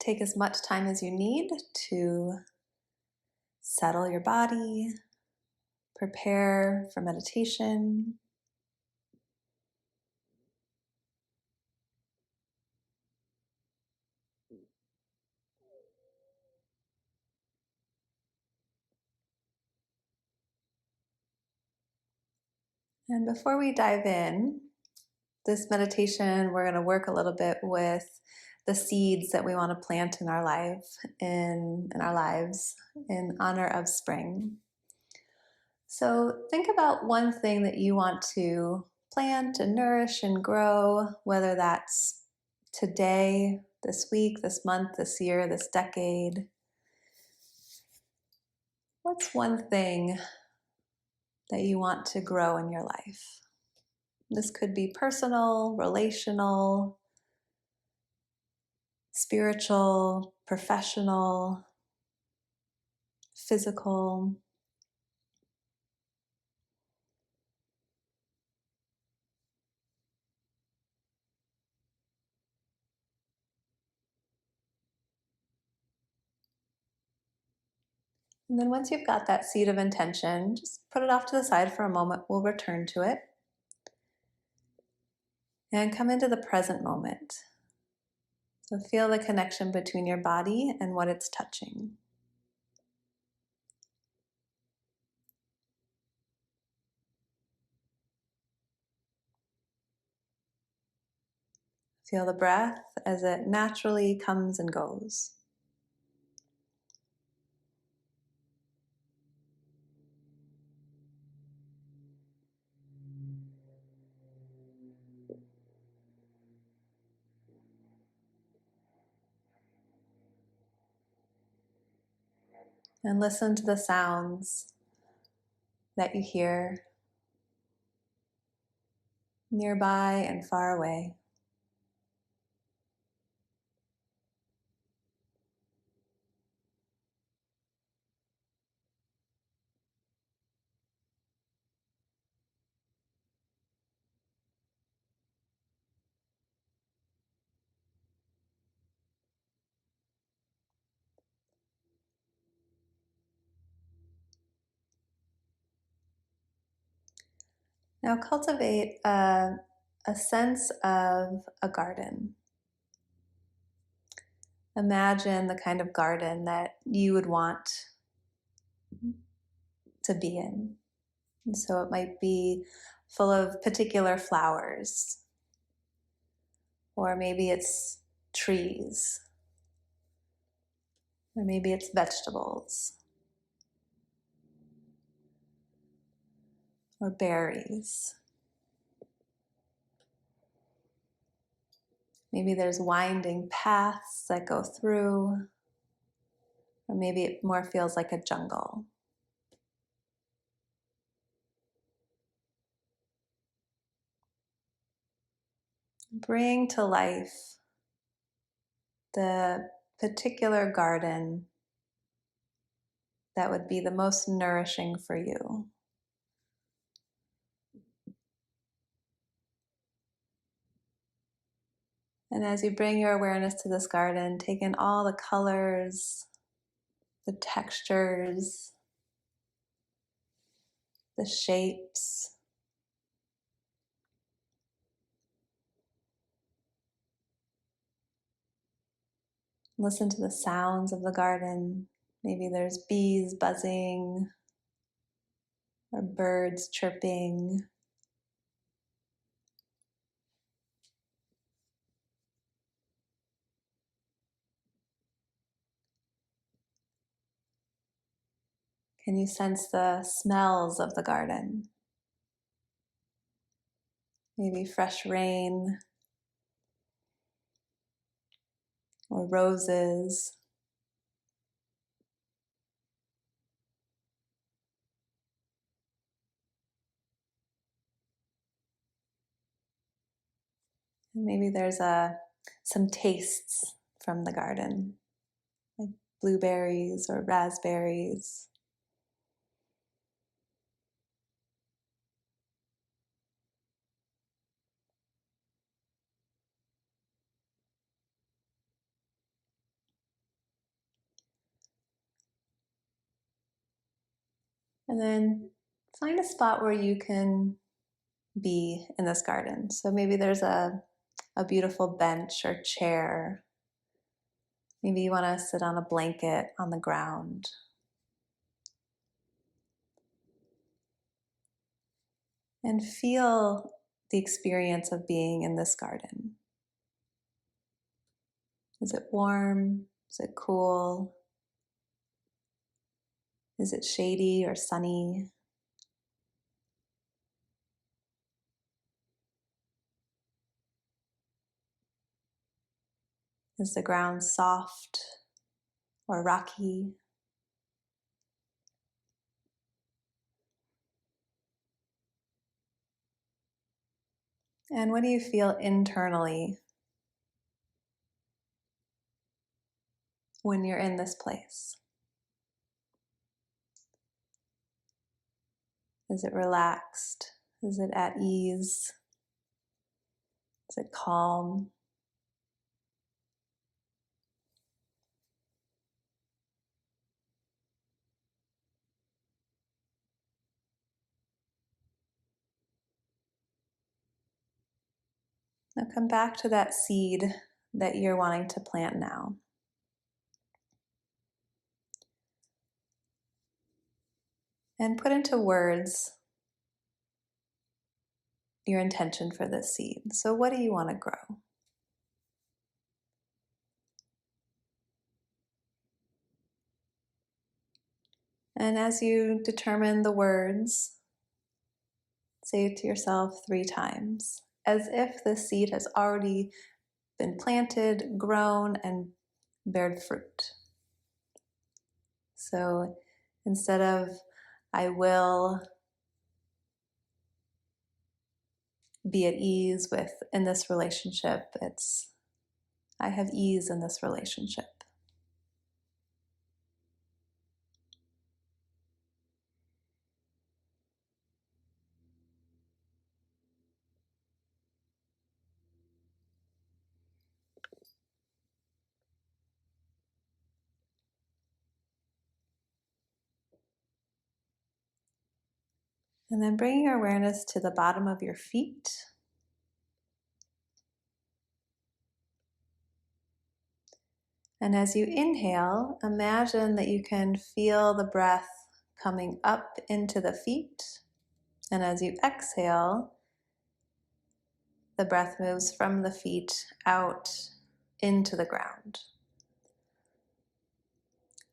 take as much time as you need to settle your body, prepare for meditation. And before we dive in, this meditation, we're going to work a little bit with the seeds that we want to plant in our lives in honor of spring. So think about one thing that you want to plant and nourish and grow, whether that's today, this week, this month, this year, this decade. What's one thing that you want to grow in your life? This could be personal, relational, spiritual, professional, physical. And then once you've got that seed of intention, just put it off to the side for a moment. We'll return to it. And come into the present moment. So feel the connection between your body and what it's touching. Feel the breath as it naturally comes and goes. And listen to the sounds that you hear nearby and far away. Now cultivate a sense of a garden. Imagine the kind of garden that you would want to be in. And so it might be full of particular flowers, or maybe it's trees, or maybe it's vegetables, or berries. Maybe there's winding paths that go through, or maybe it more feels like a jungle. Bring to life the particular garden that would be the most nourishing for you. And as you bring your awareness to this garden, take in all the colors, the textures, the shapes. Listen to the sounds of the garden. Maybe there's bees buzzing or birds chirping. Can you sense the smells of the garden? Maybe fresh rain or roses. And maybe there's some tastes from the garden, like blueberries or raspberries. And then find a spot where you can be in this garden. So maybe there's a beautiful bench or chair. Maybe you want to sit on a blanket on the ground. And feel the experience of being in this garden. Is it warm? Is it cool? Is it shady or sunny? Is the ground soft or rocky? And what do you feel internally when you're in this place? Is it relaxed? Is it at ease? Is it calm? Now come back to that seed that you're wanting to plant now. And put into words your intention for this seed. So what do you want to grow? And as you determine the words, say it to yourself 3 times, as if the seed has already been planted, grown, and bared fruit. So instead of I will be at ease with in this relationship, it's I have ease in this relationship. And then bring your awareness to the bottom of your feet. And as you inhale, imagine that you can feel the breath coming up into the feet. And as you exhale, the breath moves from the feet out into the ground.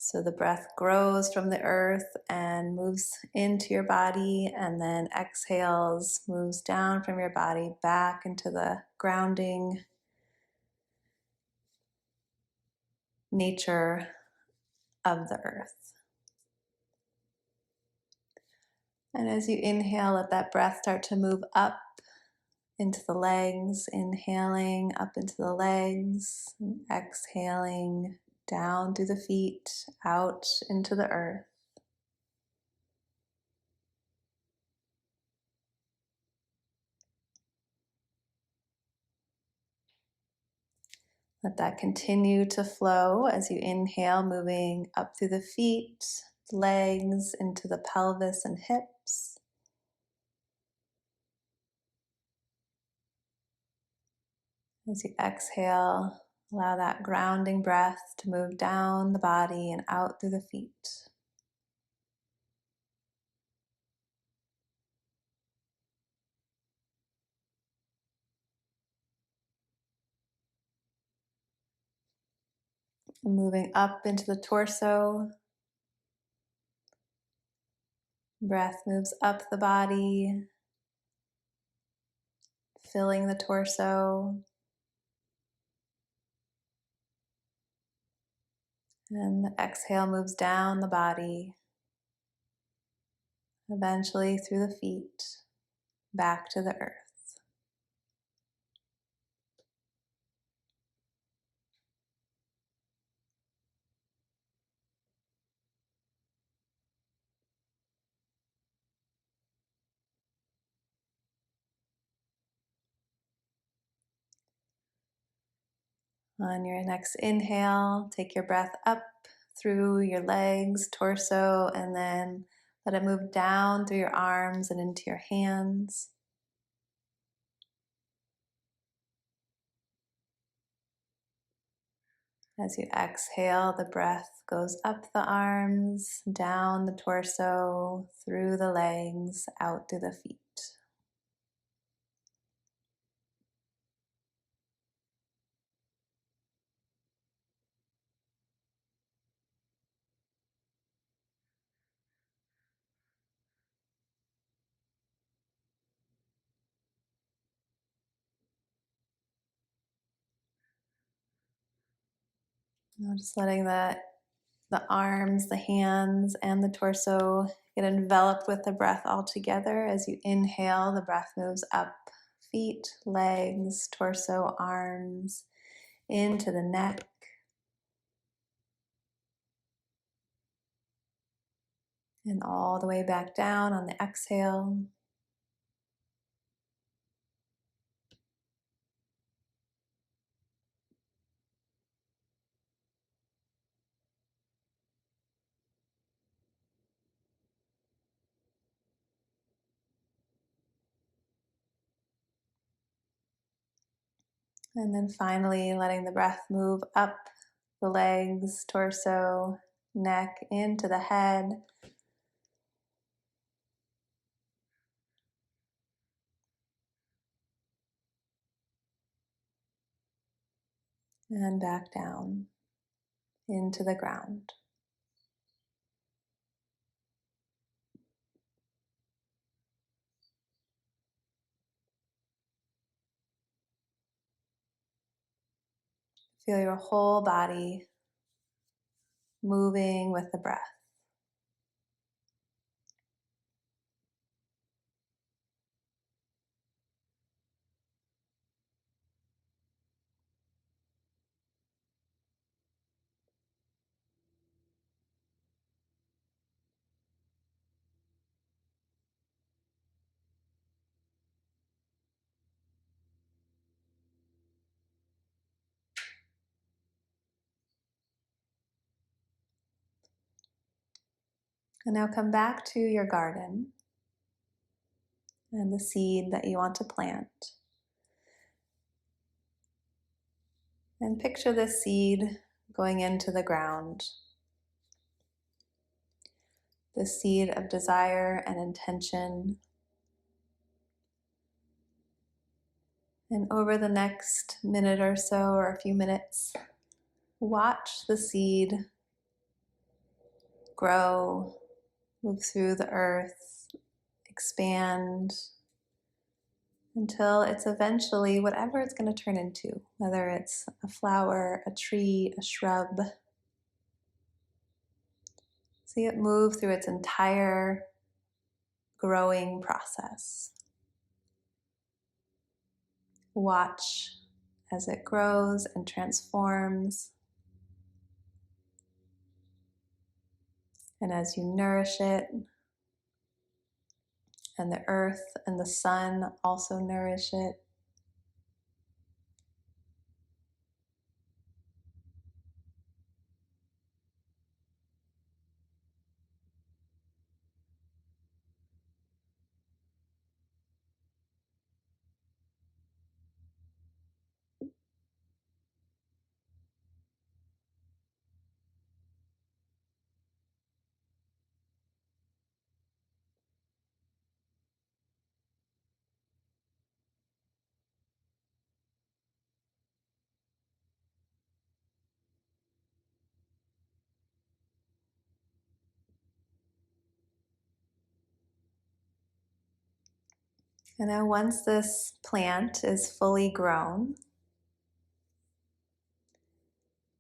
So the breath grows from the earth and moves into your body, and then exhales, moves down from your body back into the grounding nature of the earth. And as you inhale, let that breath start to move up into the legs, inhaling up into the legs, and exhaling down through the feet, out into the earth. Let that continue to flow as you inhale, moving up through the feet, legs, into the pelvis and hips. As you exhale, allow that grounding breath to move down the body and out through the feet. And moving up into the torso. Breath moves up the body, filling the torso. And the exhale moves down the body, eventually through the feet, back to the earth. On your next inhale, take your breath up through your legs, torso, and then Let it move down through your arms and into your hands. As you exhale, the breath goes up the arms, down the torso, through the legs, out through the feet. Now just letting the arms, the hands, and the torso get enveloped with the breath all together. As you inhale, the breath moves up, feet, legs, torso, arms, into the neck. And all the way back down on the exhale. And then finally letting the breath move up the legs, torso, neck, into the head. And back down into the ground. Feel your whole body moving with the breath. And now come back to your garden and the seed that you want to plant. And picture this seed going into the ground. The seed of desire and intention. And over the next minute or so, or a few minutes, watch the seed grow, move through the earth, expand, until it's eventually whatever it's going to turn into, whether it's a flower, a tree, a shrub. See it move through its entire growing process. Watch as it grows and transforms. And as you nourish it, and the earth and the sun also nourish it. And now once this plant is fully grown,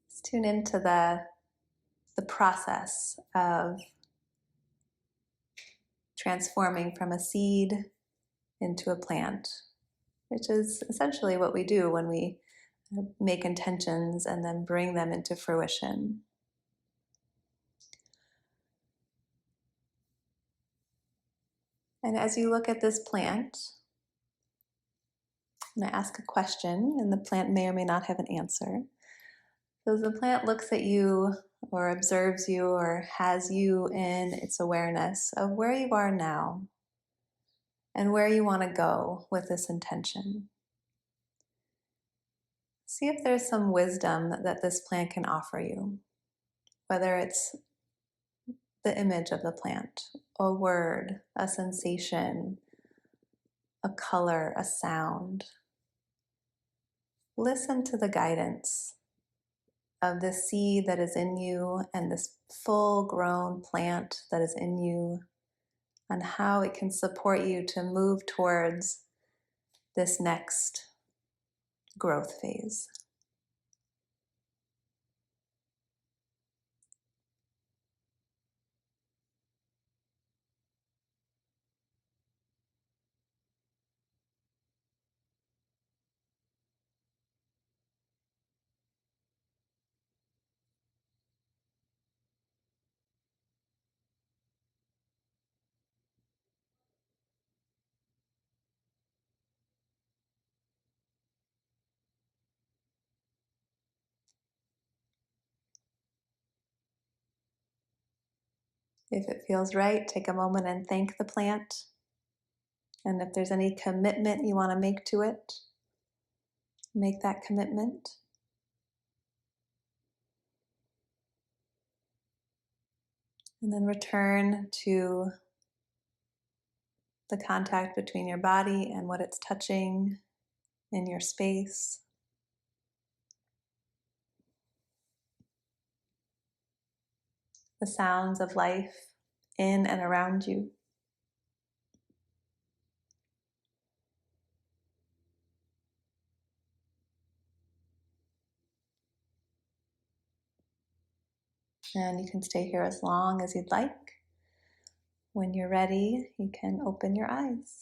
let's tune into the process of transforming from a seed into a plant, which is essentially what we do when we make intentions and then bring them into fruition. And as you look at this plant, and I ask a question, and the plant may or may not have an answer, So as the plant looks at you or observes you or has you in its awareness of where you are now and where you want to go with this intention, see if there's some wisdom that this plant can offer you, whether it's the image of the plant, a word, a sensation, a color, a sound. Listen to the guidance of the seed that is in you and this full grown plant that is in you, and how it can support you to move towards this next growth phase. If it feels right, take a moment and thank the plant. And if there's any commitment you want to make to it, make that commitment. And then return to the contact between your body and what it's touching in your space. The sounds of life in and around you. And you can stay here as long as you'd like. When you're ready, you can open your eyes.